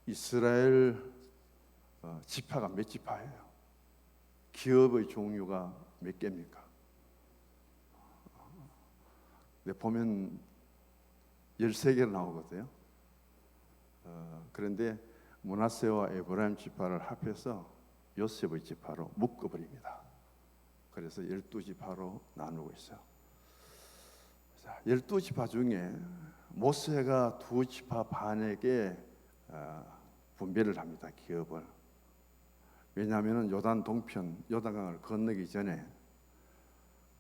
이스라엘 지파가 몇 지파예요? 기업의 종류가 몇 개입니까? 보면 13개로 나오거든요. 그런데 므낫세와 에브라임 지파를 합해서 요셉의 지파로 묶어버립니다. 그래서 12지파로 나누고 있어요. 12지파 중에 모세가 2지파 반에게 분배를 합니다. 기업을. 왜냐하면 요단 동편 요단강을 건너기 전에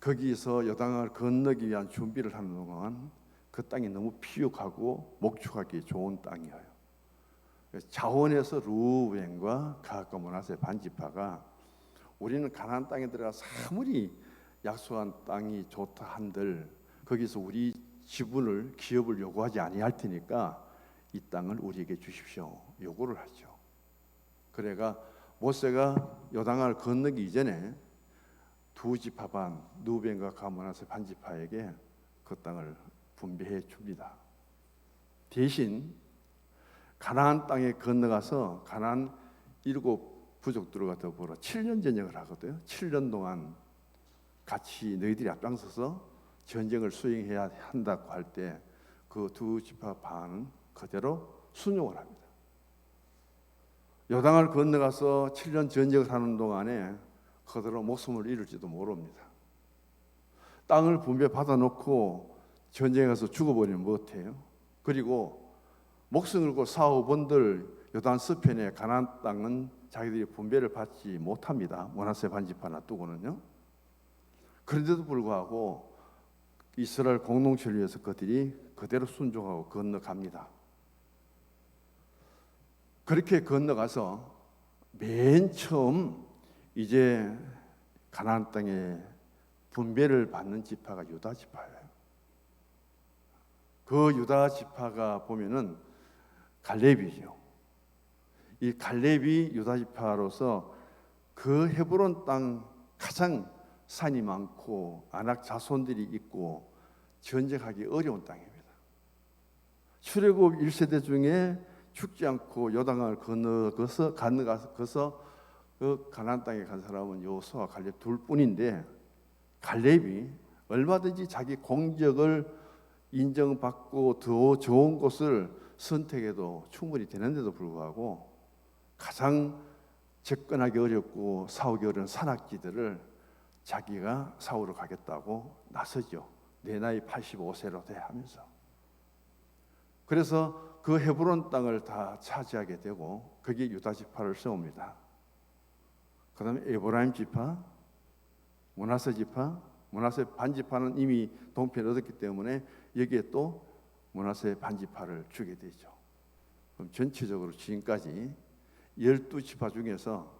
거기서 요단강을 건너기 위한 준비를 하는 동안 그 땅이 너무 피육하고 목축하기 좋은 땅이에요. 자원에서 루벤과 갓과 므낫세 반지파가 우리는 가나안 땅에 들어가서 아무리 약속한 땅이 좋다 한들 거기서 우리 지분을 기업을 요구하지 아니할 테니까 이 땅을 우리에게 주십시오 요구를 하죠. 그래가 모세가 요단강을 건너기 이전에 2지파 반 루벤과 갓 므낫세 반지파에게 그 땅을 분배해 줍니다. 대신 가나안 땅에 건너가서 가나안 7 부족들과 더불어 7년 전쟁을 하거든요. 7년 동안 같이 너희들이 앞장서서 전쟁을 수행해야 한다고 할 때 그 2지파 반은 그대로 순종을 합니다. 요단강을 건너가서 7년 전쟁을 하는 동안에 그대로 목숨을 잃을지도 모릅니다. 땅을 분배 받아놓고 전쟁에 가서 죽어버리면 못해요. 그리고 목숨 걸고 사후본들 요단 서편의 가나안 땅은 자기들이 분배를 받지 못합니다. 므낫세 반지파 놔두고는요. 그런데도 불구하고 이스라엘 공동체를 위해서 그들이 그대로 순종하고 건너갑니다. 그렇게 건너가서 맨 처음 이제 가나안 땅에 분배를 받는 지파가 유다 지파예요. 그 유다 지파가 보면은 갈렙이죠. 이 갈렙이 유다 지파로서 그 헤브론 땅 가장 산이 많고 아낙 자손들이 있고 전쟁하기 어려운 땅입니다. 출애굽 1세대 중에 죽지 않고 요단강을 건너가서 그 가나안 땅에 간 사람은 여호수아와 갈렙 둘뿐인데 갈렙이 얼마든지 자기 공적을 인정받고 더 좋은 곳을 선택해도 충분히 되는데도 불구하고 가장 접근하기 어렵고 싸우기 어려운 산악지들을 자기가 싸우러 가겠다고 나서죠. 내 나이 85세로 돼 하면서. 그래서 그 헤브론 땅을 다 차지하게 되고 거기에 유다 지파를 세웁니다. 그 다음에 에브라임 지파, 므낫세 지파, 므낫세 반지파는 이미 동편을 얻었기 때문에 여기에 또 므낫세 반지파를 주게 되죠. 그럼 전체적으로 지금까지 12지파 중에서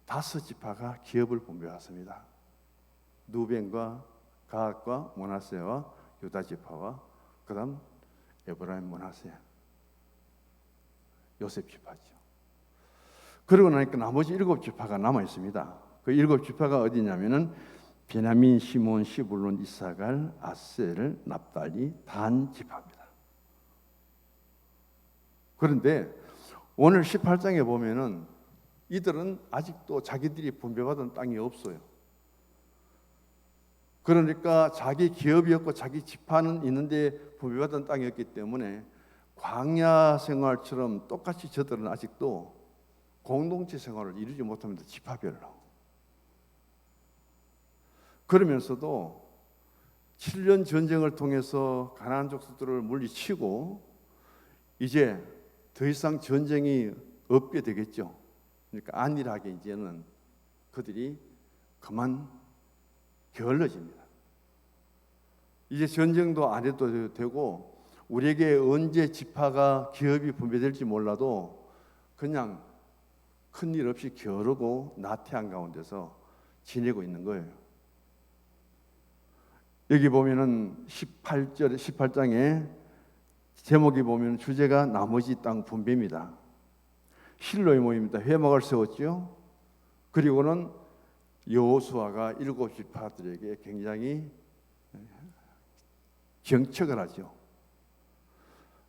5지파가 기업을 분배했습니다. 루벤과 갓과 므낫세와 유다 지파와 그 다음 에브라임 므낫세 요셉 지파죠. 그러고 나니까 나머지 7지파가 남아 있습니다. 그 7지파가 어디냐면은 베냐민, 시몬, 시불론, 이사갈, 아셀, 납달리, 단 지파입니다. 그런데 오늘 18장에 보면은 이들은 아직도 자기들이 분배받은 땅이 없어요. 그러니까 자기 기업이었고 자기 지파는 있는데 분배받은 땅이었기 때문에 광야 생활처럼 똑같이 저들은 아직도 공동체 생활을 이루지 못합니다. 지파별로. 그러면서도 7년 전쟁을 통해서 가나안 족속들을 물리치고 이제 더 이상 전쟁이 없게 되겠죠. 그러니까 안일하게 이제는 그들이 그만 게을러집니다. 이제 전쟁도 안 해도 되고 우리에게 언제 지파가 기업이 분배될지 몰라도 그냥 큰일 없이 게으르고 나태한 가운데서 지내고 있는 거예요. 여기 보면은 18장에 제목이 보면 주제가 나머지 땅 분배입니다. 실로의 모임입니다. 회막을 세웠죠. 그리고는 여호수아가 7지파들에게 굉장히 경책을 하죠.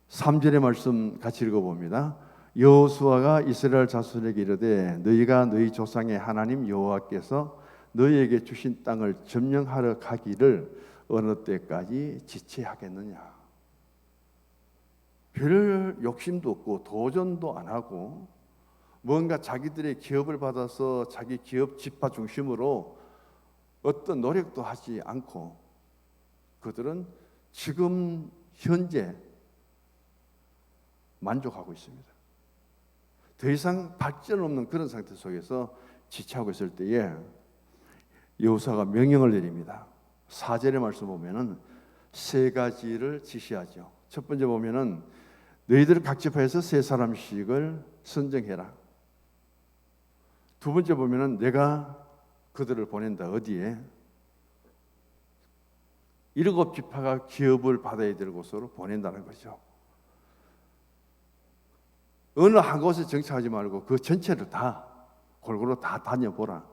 3절의 말씀 같이 읽어봅니다. 여호수아가 이스라엘 자손에게 이르되 너희가 너희 조상의 하나님 여호와께서 너희에게 주신 땅을 점령하러 가기를 어느 때까지 지체하겠느냐. 별 욕심도 없고 도전도 안 하고 뭔가 자기들의 기업을 받아서 자기 기업 지파 중심으로 어떤 노력도 하지 않고 그들은 지금 현재 만족하고 있습니다. 더 이상 발전 없는 그런 상태 속에서 지체하고 있을 때에 여호수아가 명령을 내립니다. 4절의 말씀 보면은 세 가지를 지시하죠. 첫 번째 보면은 너희들 각 지파에서 세 사람씩을 선정해라. 두 번째 보면은 내가 그들을 보낸다. 어디에? 7지파가 기업을 받아야 될 곳으로 보낸다는 거죠. 어느 한 곳에 정착하지 말고 그 전체를 다 골고루 다 다녀보라.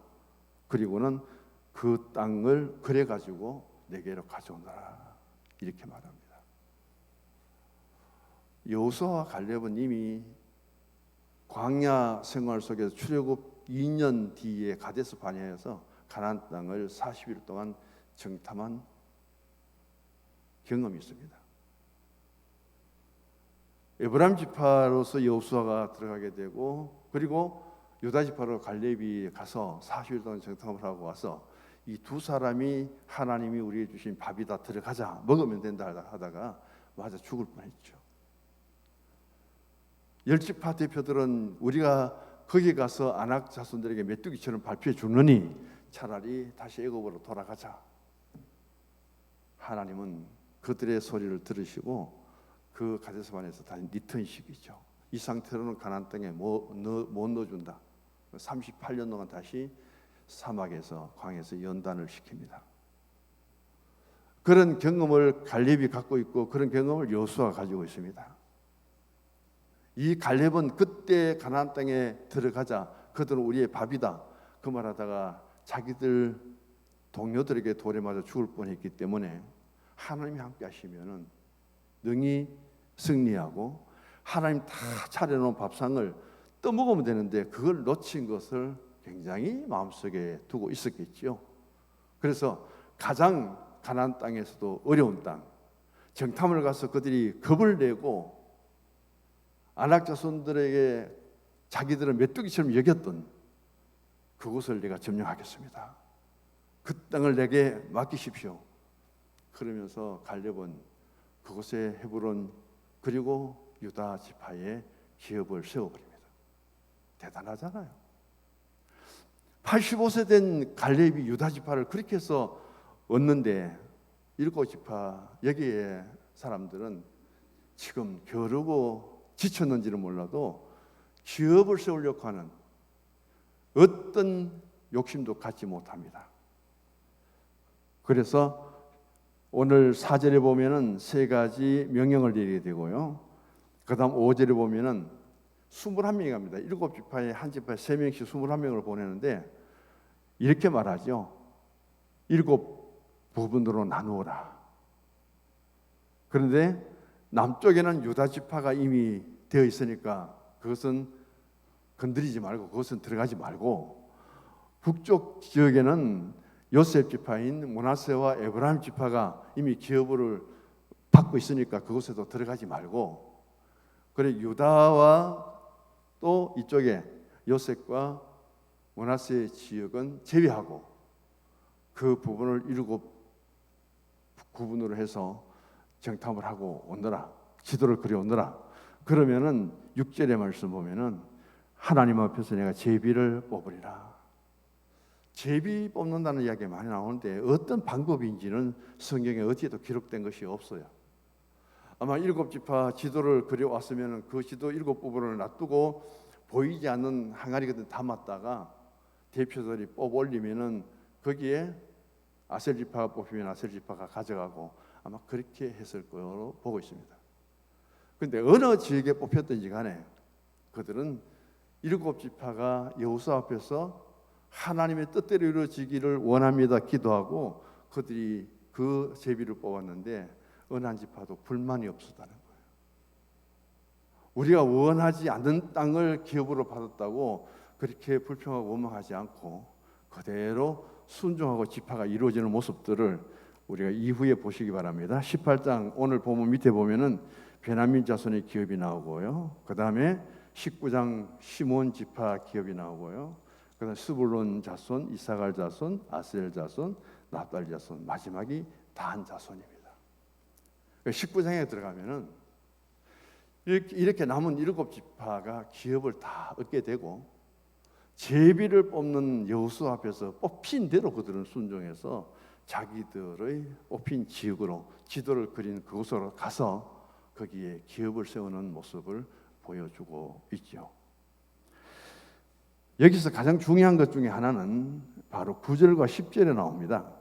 그리고는 그 땅을 그래 가지고 내게로 가져오너라. 이렇게 말합니다. 여호수아와 갈렙은 이미 광야 생활 속에서 출애굽 2년 뒤에 가데스 바네아에서 가나안 땅을 40일 동안 정탐한 경험이 있습니다. 에브라임 지파로서 여호수아가 들어가게 되고 그리고 유다 지파로 갈렙이 가서 40일 동안 정탐을 하고 와서 이 두 사람이 하나님이 우리에게 주신 밥이다 들어가자 먹으면 된다 하다가 맞아 죽을 뻔했죠. 10지파 대표들은 우리가 거기 가서 아낙 자손들에게 메뚜기처럼 발표해 주느니 차라리 다시 애굽으로 돌아가자. 하나님은 그들의 소리를 들으시고 그 가데스 바네아에서 다시 리턴식이죠. 이 상태로는 가나안 땅에 못 넣어준다. 38년 동안 다시 사막에서 광야에서 연단을 시킵니다. 그런 경험을 갈렙이 갖고 있고 그런 경험을 여호수아가 가지고 있습니다. 이 갈렙은 그때 가나안 땅에 들어가자 그들은 우리의 밥이다 그 말하다가 자기들 동료들에게 돌에 맞아 죽을 뻔했기 때문에 하나님이 함께 하시면은 능히 승리하고 하나님 다 차려놓은 밥상을 떠먹으면 되는데 그걸 놓친 것을 굉장히 마음속에 두고 있었겠지요. 그래서 가장 가나안 땅에서도 어려운 땅 정탐을 가서 그들이 겁을 내고 아낙 자손들에게 자기들은 메뚜기처럼 여겼던 그곳을 내가 점령하겠습니다. 그 땅을 내게 맡기십시오. 그러면서 갈렙은 그곳에 헤브론 그리고 유다 지파의 기업을 세워버립니다. 대단하잖아요. 85세 된 갈렙이 유다 지파를 그렇게 해서 얻는데 7지파 여기에 사람들은 지금 겨루고 지쳤는지는 몰라도 기업을 세우려고 하는 어떤 욕심도 갖지 못합니다. 그래서 오늘 4절에 보면은 세 가지 명령을 내리게 되고요. 그 다음 5절에 보면은 21명이 갑니다. 7지파에 한 지파에 3명씩 21명을 보내는데 이렇게 말하죠. 7 부분으로 나누어라. 그런데 남쪽에는 유다 지파가 이미 되어 있으니까 그것은 건드리지 말고 그것은 들어가지 말고 북쪽 지역에는 요셉 지파인 므낫세와 에브라임 지파가 이미 기업을 받고 있으니까 그곳에도 들어가지 말고 그래 유다와 또 이쪽에 요셉과 므낫세 지역은 제외하고 그 부분을 7 구분으로 해서 정탐을 하고 오너라. 지도를 그려 오너라. 그러면은 6절의 말씀 보면은 하나님 앞에서 내가 제비를 뽑으리라. 제비 뽑는다는 이야기가 많이 나오는데 어떤 방법인지는 성경에 어디에도 기록된 것이 없어요. 아마 7지파 지도를 그려왔으면 그 지도 7부분을 놔두고 보이지 않는 항아리 같은 데 담았다가 대표들이 뽑아 올리면은 거기에 아셀지파가 뽑히면 아셀지파가 가져가고 아마 그렇게 했을 거로 보고 있습니다. 그런데 어느 지역에 뽑혔든지 간에 그들은 7지파가 여호수아 앞에서 하나님의 뜻대로 이루어지기를 원합니다 기도하고 그들이 그 제비를 뽑았는데 어느 한 지파도 불만이 없었다는 거예요. 우리가 원하지 않는 땅을 기업으로 받았다고 그렇게 불평하고 원망하지 않고 그대로 순종하고 지파가 이루어지는 모습들을 우리가 이후에 보시기 바랍니다. 18장 오늘 보면 밑에 보면은 베냐민 자손의 기업이 나오고요. 그 다음에 19장 시몬 지파 기업이 나오고요. 그 다음에 스불론 자손, 이사갈 자손, 아스엘 자손, 납달리 자손, 마지막이 단 자손입니다. 19장에 들어가면은 이렇게 남은 7지파가 기업을 다 얻게 되고 제비를 뽑는 여호수 앞에서 뽑힌 대로 그들은 순종해서 자기들의 뽑힌 지역으로 지도를 그린 그곳으로 가서 거기에 기업을 세우는 모습을 보여주고 있죠. 여기서 가장 중요한 것 중에 하나는 바로 9절과 10절에 나옵니다.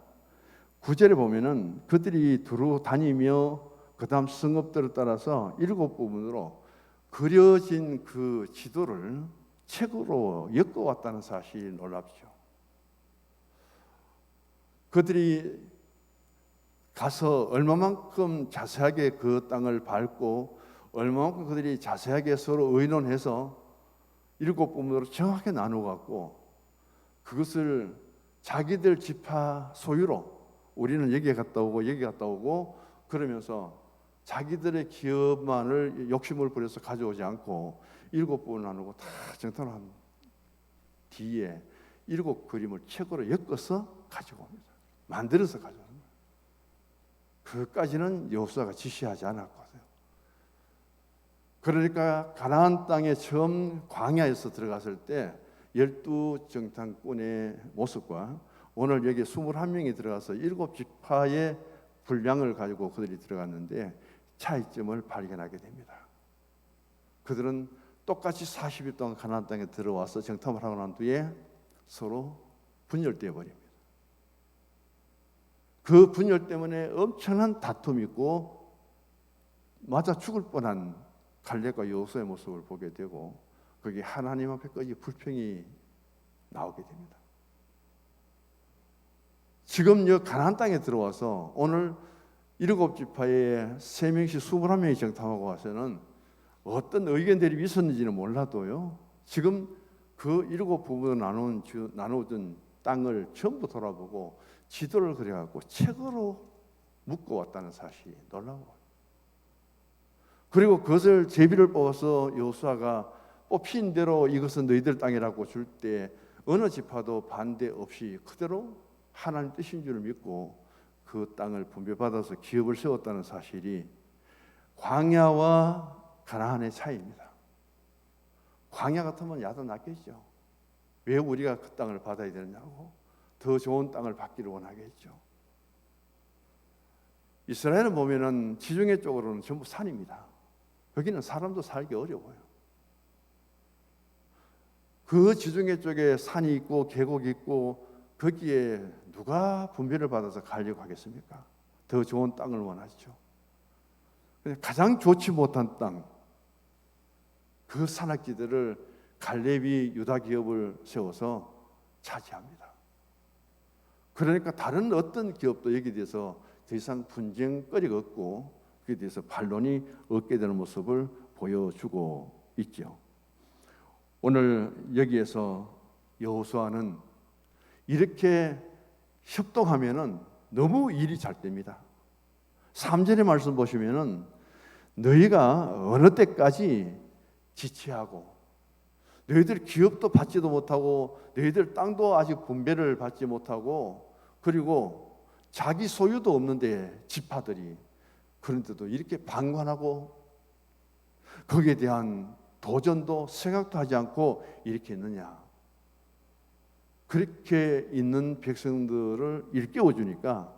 9절에 보면은 그들이 두루 다니며 그 다음 성읍들을 따라서 7부분으로 그려진 그 지도를 책으로 엮어왔다는 사실이 놀랍죠. 그들이 가서 얼마만큼 자세하게 그 땅을 밟고 얼마만큼 그들이 자세하게 서로 의논해서 7부분으로 정확하게 나누어갖고 그것을 자기들 지파 소유로 우리는 여기에 갔다 오고 여기 갔다 오고 그러면서 자기들의 기업만을 욕심을 부려서 가져오지 않고 7부분 나누고 다 정돈한 뒤에 7그림을 책으로 엮어서 가지고 옵니다. 만들어서 가져옵니다. 그까지는 여호수아가 지시하지 않았거든요. 그러니까 가나안 땅에 처음 광야에서 들어갔을 때 12정탐꾼의 모습과 오늘 여기 21명이 들어가서 7지파의 분량을 가지고 그들이 들어갔는데 차이점을 발견하게 됩니다. 그들은 똑같이 40일 동안 가나안 땅에 들어와서 정탐을 하고 난 뒤에 서로 분열되어 버립니다. 그 분열 때문에 엄청난 다툼이 있고 맞아 죽을 뻔한 갈렙과 여호수아의 모습을 보게 되고 거기 하나님 앞에까지 불평이 나오게 됩니다. 지금 여 가나안 땅에 들어와서 오늘 7지파에 3명씩 21명이 정탐하고 와서는 어떤 의견들이 있었는지는 몰라도요. 지금 그 7부분으로 나누어진 땅을 전부 돌아보고 지도를 그려갖고 책으로 묶어왔다는 사실이 놀라워요. 그리고 그것을 제비를 뽑아서 여호수아가 뽑힌 대로 이것은 너희들 땅이라고 줄 때 어느 지파도 반대 없이 그대로 하나님 뜻인 줄 믿고 그 땅을 분배받아서 기업을 세웠다는 사실이 광야와 가나안의 차이입니다. 광야 같으면 야단 났겠죠. 왜 우리가 그 땅을 받아야 되느냐고 더 좋은 땅을 받기를 원하겠죠. 이스라엘은 보면은 지중해 쪽으로는 전부 산입니다. 거기는 사람도 살기 어려워요. 그 지중해 쪽에 산이 있고 계곡이 있고 거기에 누가 분배를 받아서 가려고 하겠습니까? 더 좋은 땅을 원하죠. 가장 좋지 못한 땅, 그 산악지들을 갈렙이 유다 기업을 세워서 차지합니다. 그러니까 다른 어떤 기업도 여기에 대해서 더 이상 분쟁거리가 없고 그에 대해서 반론이 없게 되는 모습을 보여주고 있죠. 오늘 여기에서 여호수아는 이렇게 협동하면은 너무 일이 잘 됩니다. 3절의 말씀 보시면은 너희가 어느 때까지 지체하고 너희들 기업도 받지도 못하고 너희들 땅도 아직 분배를 받지 못하고 그리고 자기 소유도 없는데 지파들이 그런데도 이렇게 방관하고 거기에 대한 도전도 생각도 하지 않고 이렇게 있느냐. 그렇게 있는 백성들을 일깨워주니까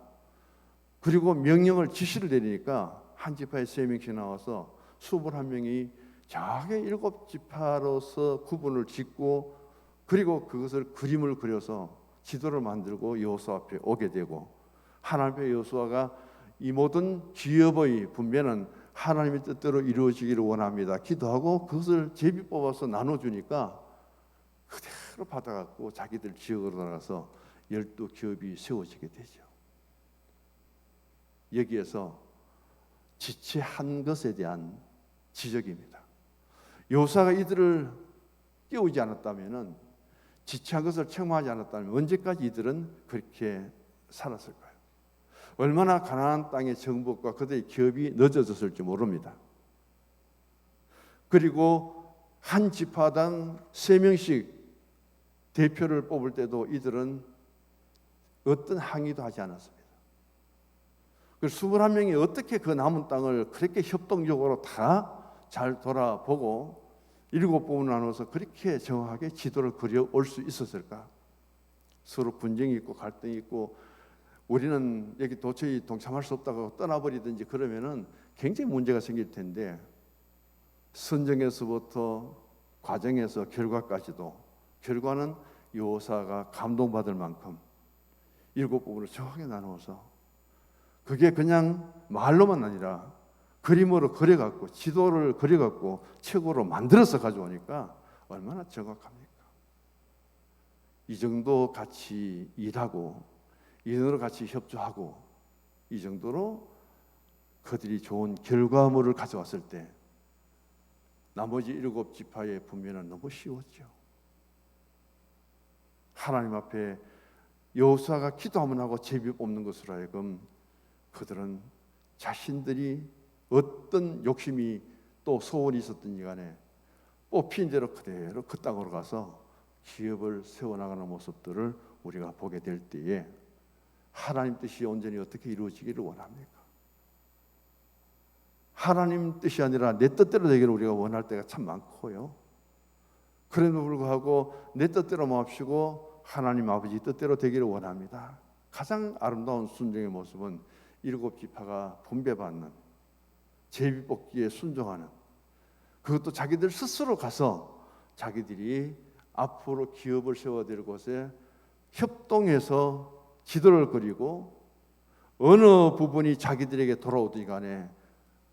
그리고 명령을 지시를 내리니까 한 지파에 3명씩 나와서 21명이 정확하게 7지파로서 구분을 짓고 그리고 그것을 그림을 그려서 지도를 만들고 여호수아 앞에 오게 되고 하나님의 여호수아가 이 모든 기업의 분배는 하나님의 뜻대로 이루어지기를 원합니다. 기도하고 그것을 제비 뽑아서 나눠주니까 그대로 받아갖고 자기들 지역으로 나가서 12기업이 세워지게 되죠. 여기에서 지체한 것에 대한 지적입니다. 여호수아가 이들을 깨우지 않았다면은, 지체한 것을 책망하지 않았다면 언제까지 이들은 그렇게 살았을까요? 얼마나 가나안 땅의 정복과 그들의 기업이 늦어졌을지 모릅니다. 그리고 한 지파당 3명씩 대표를 뽑을 때도 이들은 어떤 항의도 하지 않았습니다. 그 21명이 어떻게 그 남은 땅을 그렇게 협동적으로 다 잘 돌아보고 7부분 나눠서 그렇게 정확하게 지도를 그려올 수 있었을까? 서로 분쟁이 있고 갈등이 있고 우리는 여기 도저히 동참할 수 없다고 떠나버리든지 그러면은 굉장히 문제가 생길 텐데, 선정에서부터 과정에서 결과까지도 결과는 여호수아가 감동받을 만큼 7부분을 정확하게 나누어서 그게 그냥 말로만 아니라 그림으로 그려갖고 지도를 그려갖고 책으로 만들어서 가져오니까 얼마나 정확합니까? 이 정도 같이 일하고 이 정도로 같이 협조하고 이 정도로 그들이 좋은 결과물을 가져왔을 때 나머지 7지파의 분배는 너무 쉬웠죠. 하나님 앞에 여호수아가 기도 한번 하고 제비 뽑는 것으로 하여금 그들은 자신들이 어떤 욕심이 또 소원이 있었든지 간에 뽑힌 대로 그대로 그 땅으로 가서 기업을 세워나가는 모습들을 우리가 보게 될 때에 하나님 뜻이 온전히 어떻게 이루어지기를 원합니까? 하나님 뜻이 아니라 내 뜻대로 되기를 우리가 원할 때가 참 많고요. 그럼에도 불구하고 내 뜻대로 마옵시고 하나님 아버지 뜻대로 되기를 원합니다. 가장 아름다운 순종의 모습은 7지파가 분배받는 제비뽑기에 순종하는, 그것도 자기들 스스로 가서 자기들이 앞으로 기업을 세워야 될 곳에 협동해서 지도를 그리고 어느 부분이 자기들에게 돌아오든지 간에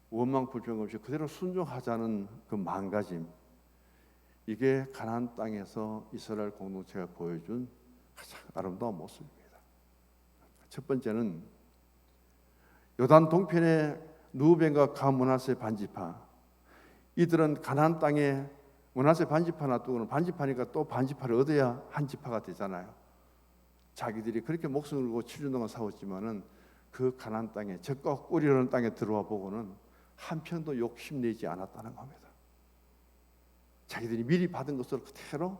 원망 불평 없이 그대로 순종하자는 그 마음가짐, 이게 가나안 땅에서 이스라엘 공동체가 보여준 가장 아름다운 모습입니다. 첫 번째는 요단 동편의 루벤과 가 므낫세 반지파, 이들은 가나안 땅에 므낫세 반지파 놔두고는 반지파니까 또 반지파를 얻어야 한 지파가 되잖아요. 자기들이 그렇게 목숨을 걸고 7년 동안 싸웠지만은 그 가나안 땅에 적과 꿀이라는 땅에 들어와 보고는 한편도 욕심내지 않았다는 겁니다. 자기들이 미리 받은 것으로 그대로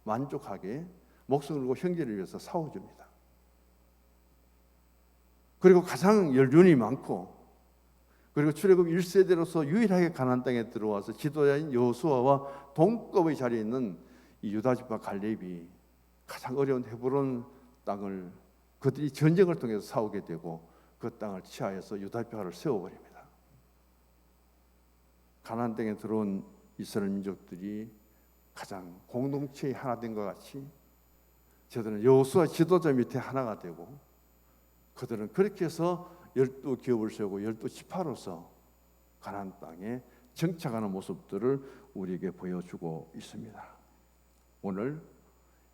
만족하게 목숨을 걸고 형제를 위해서 싸워줍니다. 그리고 가장 연륜이 많고, 그리고 출애굽 1세대로서 유일하게 가나안 땅에 들어와서 지도자인 여호수아와 동급의 자리에 있는 이 유다 지파 갈렙이 가장 어려운 헤브론 땅을 그들이 전쟁을 통해서 싸우게 되고 그 땅을 취하여서 유다 지파를 세워버립니다. 가나안 땅에 들어온 이스라엘 민족들이 가장 공동체의 하나 된 것 같이 저들은 여호수아 지도자 밑에 하나가 되고, 그들은 그렇게 해서 12기업을 세우고 12지파로서 가나안 땅에 정착하는 모습들을 우리에게 보여주고 있습니다. 오늘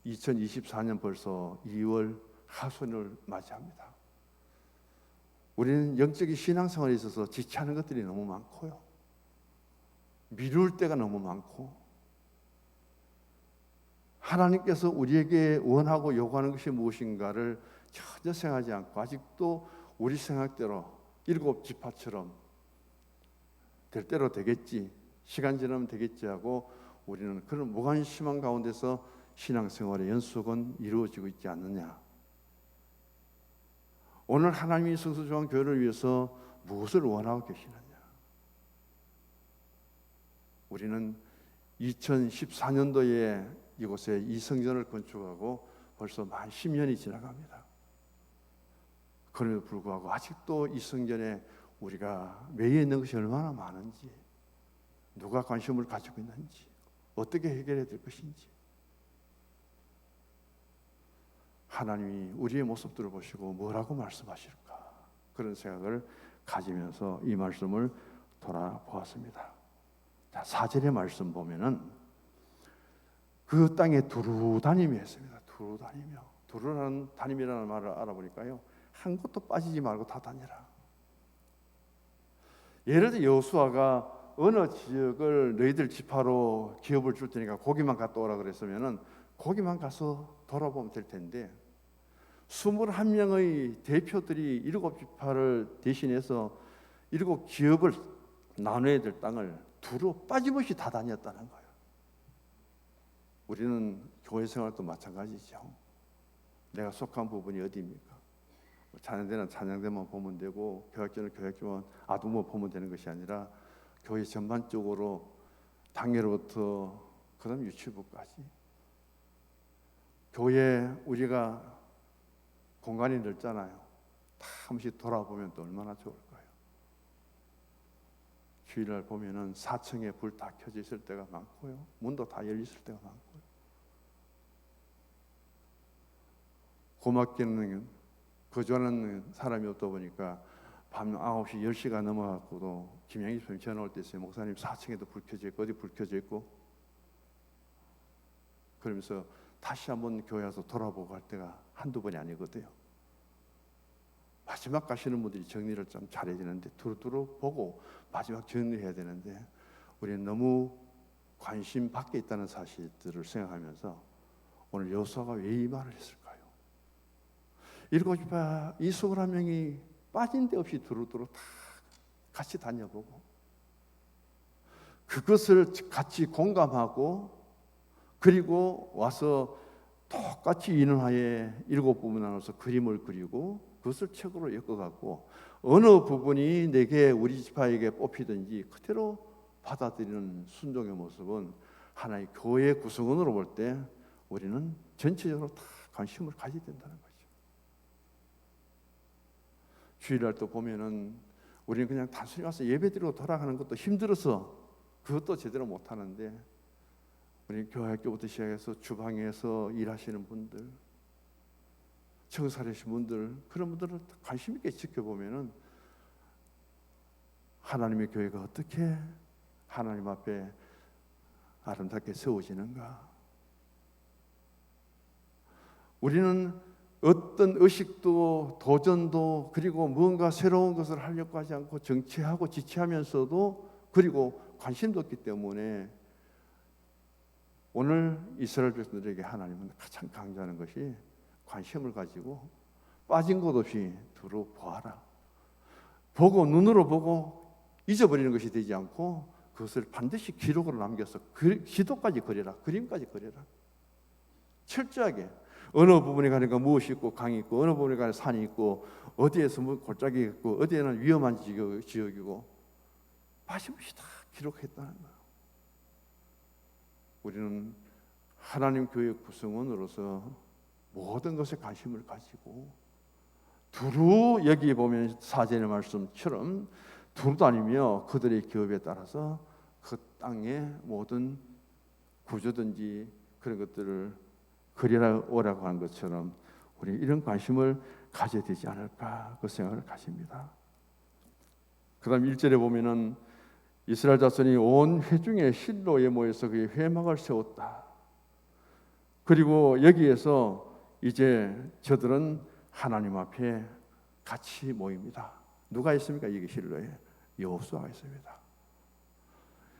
2024년 벌써 2월 하순을 맞이합니다. 우리는 영적인 신앙생활에 있어서 지체하는 것들이 너무 많고요, 미룰 때가 너무 많고, 하나님께서 우리에게 원하고 요구하는 것이 무엇인가를 전혀 생각하지 않고 아직도 우리 생각대로 7지파처럼 될 대로 되겠지, 시간 지나면 되겠지 하고 우리는 그런 무관심한 가운데서 신앙생활의 연속은 이루어지고 있지 않느냐. 오늘 하나님이 성수조항 교회를 위해서 무엇을 원하고 계시느냐. 우리는 2014년도에 이곳에 이 성전을 건축하고 벌써 만 10년이 지나갑니다. 그럼에도 불구하고 아직도 이 성전에 우리가 매여 있는 것이 얼마나 많은지, 누가 관심을 가지고 있는지, 어떻게 해결해야 될 것인지, 하나님이 우리의 모습들을 보시고 뭐라고 말씀하실까, 그런 생각을 가지면서 이 말씀을 돌아보았습니다. 자, 4절의 말씀 보면은 그 땅에 두루 다니며 했습니다. 두루 다니며, 두루 다니며라는 말을 알아보니까요, 한 곳도 빠지지 말고 다 다니라. 예를 들어 여호수아가 어느 지역을 너희들 지파로 기업을 줄 테니까 거기만 갔다 오라 그랬으면은 거기만 가서 돌아보면 될 텐데 21명의 대표들이 7지파를 대신해서 7기업을 나눠야 될 땅을 두루 빠짐없이 다 다녔다는 거예요. 우리는 교회 생활도 마찬가지죠. 내가 속한 부분이 어디입니까? 찬양대는 찬양대만 보면 되고 교육자는 교육자만 아두만 보면 되는 것이 아니라 교회 전반적으로 당회로부터 그다음 유치부까지 교회 우리가 공간이 넓잖아요. 다 한 번씩 돌아보면 또 얼마나 좋을까요? 주일날 보면은 4층에 불 다 켜져 있을 때가 많고요. 문도 다 열려 있을 때가 많고요. 고맙게는 거주하는 사람이 없다 보니까 밤 9시, 10시가 넘어갔고도 김양희 선생님 전화 올 때 있어요. 목사님 4층에도 불 켜져 있고 어디 불 켜져 있고 그러면서 다시 한번 교회 와서 돌아보고 갈 때가 한두 번이 아니거든요. 마지막 가시는 분들이 정리를 좀 잘해야 되는데 두루두루 보고 마지막 정리해야 되는데 우리는 너무 관심 밖에 있다는 사실들을 생각하면서 오늘 여호수아가 왜 이 말을 했을까요? 7지파 이 21명이 빠진 데 없이 두루두루 다 같이 다녀보고 그것을 같이 공감하고 그리고 와서 똑같이 인원하에 7부분 나눠서 그림을 그리고 그것을 책으로 엮어갖고 어느 부분이 내게 우리 지파에게 뽑히든지 그대로 받아들이는 순종의 모습은 하나의 교회 구성원으로 볼 때 우리는 전체적으로 다 관심을 가져야 된다는 거죠. 주일날 또 보면은 우리는 그냥 단순히 와서 예배드리고 돌아가는 것도 힘들어서 그것도 제대로 못하는데 우리 교회학교부터 시작해서 주방에서 일하시는 분들 청소하시는 분들 그런 분들을 관심 있게 지켜보면은 하나님의 교회가 어떻게 하나님 앞에 아름답게 세워지는가. 우리는 어떤 의식도 도전도 그리고 무언가 새로운 것을 하려고 하지 않고 정치하고 지체하면서도 그리고 관심도 없기 때문에 오늘 이스라엘 백성들에게 하나님은 가장 강조하는 것이 관심을 가지고 빠진 것 없이 두루 보아라. 보고 눈으로 보고 잊어버리는 것이 되지 않고 그것을 반드시 기록으로 남겨서 기도까지 그려라. 그림까지 그려라. 철저하게 어느 부분에 가니까 무엇이 있고 강이 있고 어느 부분에 가니까 산이 있고 어디에서 뭐 골짜기 있고 어디에는 위험한 지역이고 빠짐없이 다 기록했다는 거예요. 우리는 하나님 교회 구성원으로서 모든 것에 관심을 가지고 두루 여기 보면 사제의 말씀처럼 두루 다니며 그들의 기업에 따라서 그 땅의 모든 구조든지 그런 것들을 그리라 오라고 한 것처럼 우리 이런 관심을 가져야 되지 않을까 그 생각을 가집니다. 그다음 1절에 보면은 이스라엘 자손이 온 회중의 실로에 모여서 그의 회막을 세웠다. 그리고 여기에서 이제 저들은 하나님 앞에 같이 모입니다. 누가 있습니까? 여기 실로에 여호수아가 있습니다.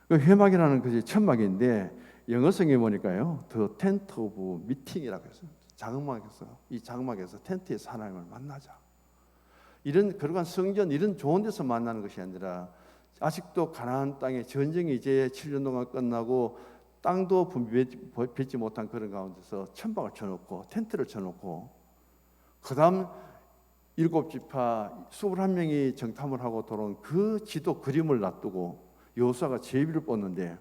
그 회막이라는 것이 천막인데 영어성에 보니까요, The Tent of Meeting이라고 했어요. 이 장막에서 텐트에서 하나님을 만나자. 이런 거룩한 성전, 이런 좋은 데서 만나는 것이 아니라 아직도 가나안 땅에 전쟁이 이제 7년 동안 끝나고 땅도 빚지 못한 그런 가운데서 천막을 쳐놓고 텐트를 쳐놓고 그다음 7지파 21명이 정탐을 하고 돌아온 그 지도 그림을 놔두고 여호수아가 제비를 뽑는데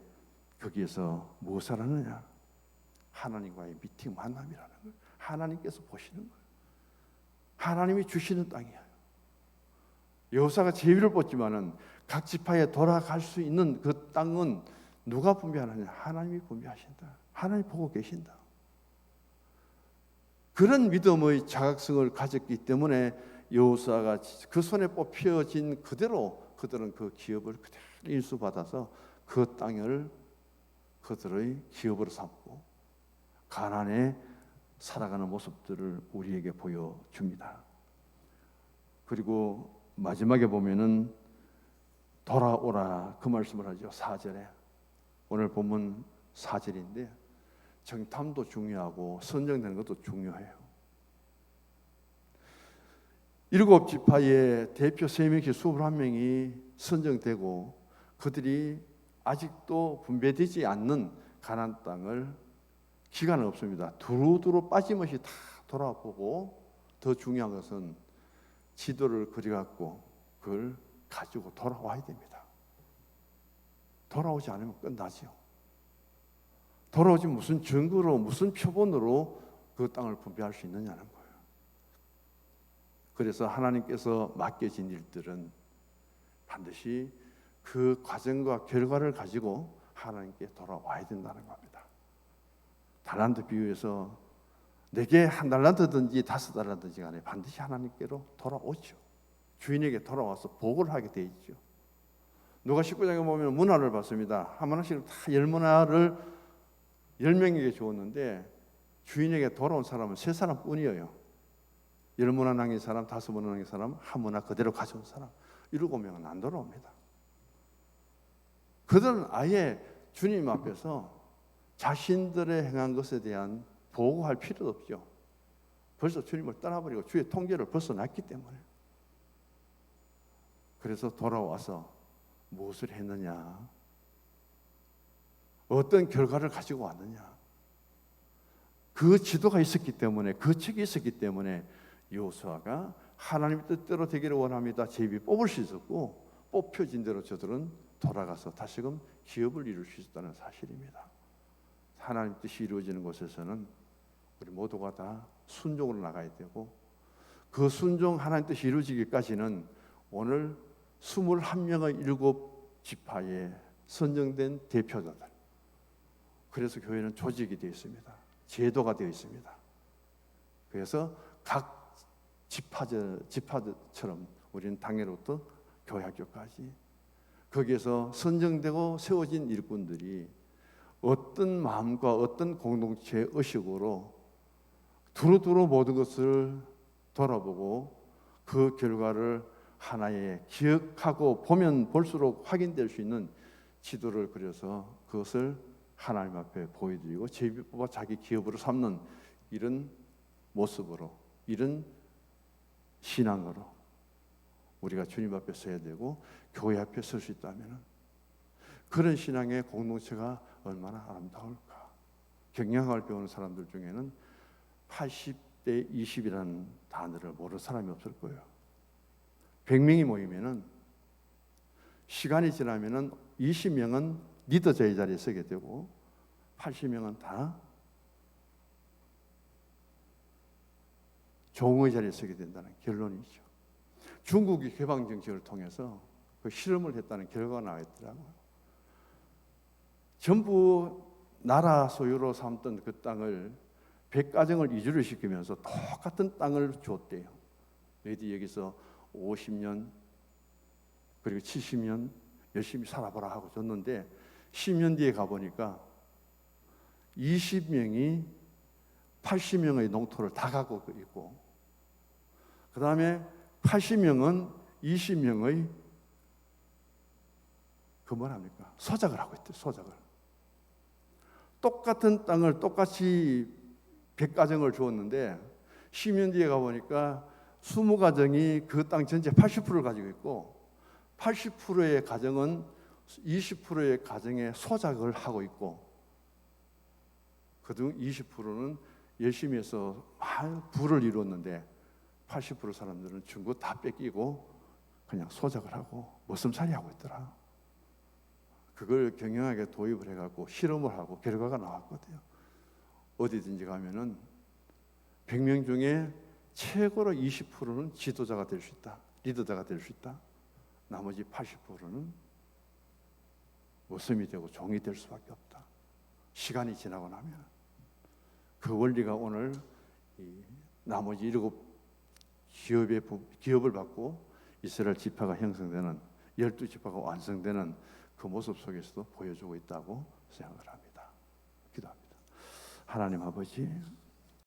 거기에서 무엇을 하느냐? 하나님과의 미팅 만남이라는 거예요. 하나님께서 보시는 거예요. 하나님이 주시는 땅이에요. 여호수아가 제비를 뽑지만은 각 지파에 돌아갈 수 있는 그 땅은 누가 분배하느냐? 하나님이 분배하신다. 하나님 보고 계신다. 그런 믿음의 자각성을 가졌기 때문에 여호수아가 그 손에 뽑혀진 그대로 그들은 그 기업을 그대로 인수받아서 그 땅을 그들의 기업으로 삼고 가나안에 살아가는 모습들을 우리에게 보여줍니다. 그리고 마지막에 보면은 돌아오라 그 말씀을 하죠. 4절에 오늘 본문 4절인데 정탐도 중요하고 선정되는 것도 중요해요. 7지파의 대표 3명씩 21명이 선정되고 그들이 아직도 분배되지 않는 가나안 땅을 기간은 없습니다. 두루두루 빠짐없이 다 돌아보고 더 중요한 것은 지도를 그려갖고 그걸 가지고 돌아와야 됩니다. 돌아오지 않으면 끝나지요. 돌아오지 무슨 증거로 무슨 표본으로 그 땅을 분배할 수 있느냐는 거예요. 그래서 하나님께서 맡겨진 일들은 반드시 그 과정과 결과를 가지고 하나님께 돌아와야 된다는 겁니다. 달란트 비유에서 내게 1달란트든지 5달란트든지 간에 반드시 하나님께로 돌아오죠. 주인에게 돌아와서 보고를 하게 돼 있죠. 누가 19장에 보면 문화를 받습니다. 한 문화씩 다 10문화를 10명에게 주었는데 주인에게 돌아온 사람은 3사람뿐이에요. 10문화 남긴 사람, 5문화 남긴 사람, 1문화 그대로 가져온 사람 7명은 안 돌아옵니다. 그들은 아예 주님 앞에서 자신들의 행한 것에 대한 보고할 필요도 없죠. 벌써 주님을 떠나버리고 주의 통제를 벗어났기 때문에. 그래서 돌아와서 무엇을 했느냐, 어떤 결과를 가지고 왔느냐, 그 지도가 있었기 때문에, 그 책이 있었기 때문에 여호수아가 하나님의 뜻대로 되기를 원합니다 제비 뽑을 수 있었고, 뽑혀진 대로 저들은 돌아가서 다시금 기업을 이룰 수 있었다는 사실입니다. 하나님 뜻이 이루어지는 곳에서는 우리 모두가 다 순종으로 나가야 되고, 그 순종 하나님 뜻이 이루어지기까지는 오늘 21명의 7지파에 선정된 대표자들, 그래서 교회는 조직이 되어 있습니다. 제도가 되어 있습니다. 그래서 각 지파처럼 우리는 당회로부터 교회학교까지 거기에서 선정되고 세워진 일꾼들이 어떤 마음과 어떤 공동체 의식으로 두루두루 모든 것을 돌아보고 그 결과를 하나의 기억하고 보면 볼수록 확인될 수 있는 지도를 그려서 그것을 하나님 앞에 보여드리고 제비 뽑아 자기 기업으로 삼는 이런 모습으로, 이런 신앙으로 우리가 주님 앞에 서야 되고 교회 앞에 설 수 있다면 그런 신앙의 공동체가 얼마나 아름다울까. 경영학을 배우는 사람들 중에는 80대 20이라는 단어를 모르는 사람이 없을 거예요. 100명이 모이면은 시간이 지나면은 20명은 리더자의 자리에 서게 되고 80명은 다 종의 자리에 서게 된다는 결론이죠. 중국이 개방 정책을 통해서 그 실험을 했다는 결과가 나와 있더라고요. 전부 나라 소유로 삼던 그 땅을 100가정을 이주를 시키면서 똑같은 땅을 줬대요. 너희들이 여기서 50년 그리고 70년 열심히 살아보라 하고 줬는데 10년 뒤에 가보니까 20명이 80명의 농토를 다 갖고 있고, 그 다음에 80명은 20명의 그 뭐랍니까? 소작을 하고 있대요. 소작을. 똑같은 땅을 똑같이 100가정을 주었는데 10년 뒤에 가보니까 20가정이 그 땅 전체 80%를 가지고 있고 80%의 가정은 20%의 가정에 소작을 하고 있고, 그중 20%는 열심히 해서 부를 이루었는데 80% 사람들은 중고 다 뺏기고 그냥 소작을 하고 머슴살이 하고 있더라. 그걸 경영학에 도입을 해갖고 실험을 하고 결과가 나왔거든요. 어디든지 가면은 100명 중에 최고로 20%는 지도자가 될 수 있다, 리더자가 될 수 있다. 나머지 80%는 머슴이 되고 종이 될 수밖에 없다. 시간이 지나고 나면 그 원리가 오늘 이 나머지 7 기업을 받고 이스라엘 지파가 형성되는 12지파가 완성되는 그 모습 속에서도 보여주고 있다고 생각을 합니다. 기도합니다. 하나님 아버지,